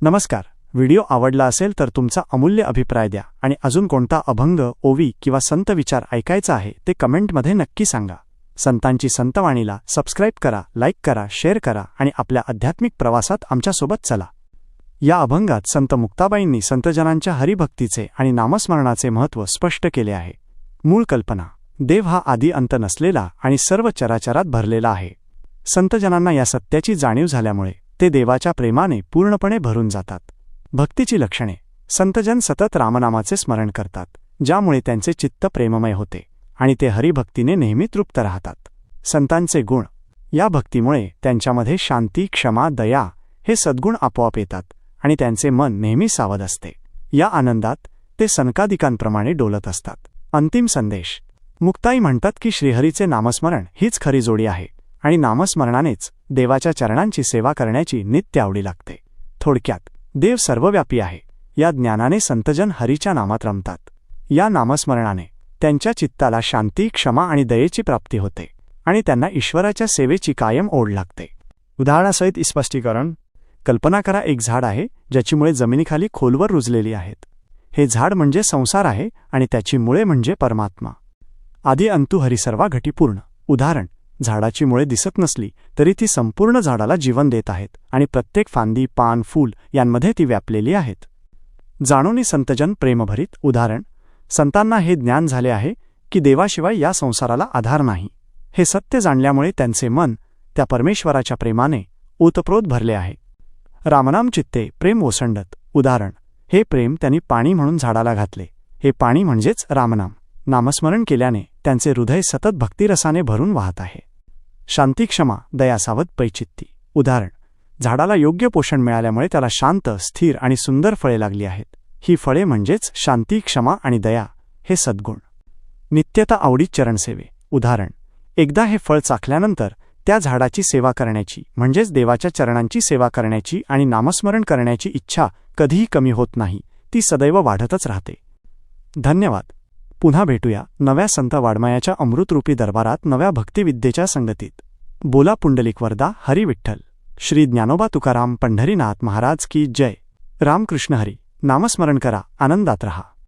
नमस्कार. व्हिडिओ आवडला असेल तर तुमचा अमूल्य अभिप्राय द्या आणि अजून कोणता अभंग, ओवी किंवा संत विचार ऐकायचा आहे ते कमेंटमध्ये नक्की सांगा. संतांची संतवाणीला सबस्क्राईब करा, लाईक करा, शेअर करा आणि आपल्या आध्यात्मिक प्रवासात आमच्यासोबत चला. या अभंगात संत मुक्ताबाईंनी संतजनांच्या हरिभक्तीचे आणि नामस्मरणाचे महत्त्व स्पष्ट केले आहे. मूळ कल्पना: देव हा आदी अंत नसलेला आणि सर्व चराचरात भरलेला आहे. संतजनांना या सत्याची जाणीव झाल्यामुळे ते देवाच्या प्रेमाने पूर्णपणे भरून जातात. भक्तीची लक्षणे: संतजन सतत रामनामाचे स्मरण करतात, ज्यामुळे त्यांचे चित्त प्रेममय होते आणि ते हरिभक्तीने नेहमी तृप्त राहतात. संतांचे गुण: या भक्तीमुळे त्यांच्यामध्ये शांती, क्षमा, दया हे सद्गुण आपोआप येतात आणि त्यांचे मन नेहमी सावध असते. या आनंदात ते सनकादिकांप्रमाणे डोलत असतात. अंतिम संदेश: मुक्ताई म्हणतात की श्रीहरीचे नामस्मरण हीच खरी जोडी आहे आणि नामस्मरणानेच देवाच्या चरणांची सेवा करण्याची नित्य आवडी लागते. थोडक्यात, देव सर्वव्यापी आहे या ज्ञानाने संतजन हरीच्या नामात रमतात. या नामस्मरणाने त्यांच्या चित्ताला शांती, क्षमा आणि दयेची प्राप्ती होते आणि त्यांना ईश्वराच्या सेवेची कायम ओढ लागते. उदाहरणासहित स्पष्टीकरण: कल्पना करा, एक झाड आहे ज्याची मुळे जमिनीखाली खोलवर रुजलेली आहेत. हे झाड म्हणजे संसार आहे आणि त्याची मुळे म्हणजे परमात्मा. आदी अंतू हरी सर्वा घटी पूर्ण. उदाहरण: झाडाची मुळे दिसत नसली तरी ती संपूर्ण झाडाला जीवन देत आहेत आणि प्रत्येक फांदी, पान, फूल यांमध्ये ती व्यापलेली आहेत. जाणोनी संतजन प्रेमभरीत. उदाहरण: संतांना हे ज्ञान झाले आहे की देवाशिवाय या संसाराला आधार नाही. हे सत्य जाणल्यामुळे त्यांचे मन त्या परमेश्वराच्या प्रेमाने ओतप्रोत भरले आहे. रामनाम चित्ते प्रेम ओसंडत. उदाहरण: हे प्रेम त्यांनी पाणी म्हणून झाडाला घातले. हे पाणी म्हणजेच रामनाम. नामस्मरण केल्याने त्यांचे हृदय सतत भक्तिरसाने भरून वाहत आहे. शांती, क्षमा, दया, सावध, पैचित्ती. उदाहरण: झाडाला योग्य पोषण मिळाल्यामुळे त्याला शांत, स्थिर आणि सुंदर फळे लागली आहेत. ही फळे म्हणजेच शांती, क्षमा आणि दया हे सद्गुण. नित्यता आवडीत चरणसेवे. उदाहरण: एकदा हे फळ चाखल्यानंतर त्या झाडाची सेवा करण्याची म्हणजेच देवाच्या चरणांची सेवा करण्याची आणि नामस्मरण करण्याची इच्छा कधीही कमी होत नाही, ती सदैव वाढतच राहते. धन्यवाद. पुन्हा भेटूया नव्या संत वाङ्मयाच्या अमृतरूपी दरबारात, नव्या भक्तिविद्येच्या संगतीत. बोला पुंडलिक वरदा हरी विठ्ठल. श्री ज्ञानोबा तुकाराम पंढरीनाथ महाराज की जय. रामकृष्ण हरी. नामस्मरण करा, आनंदात रहा.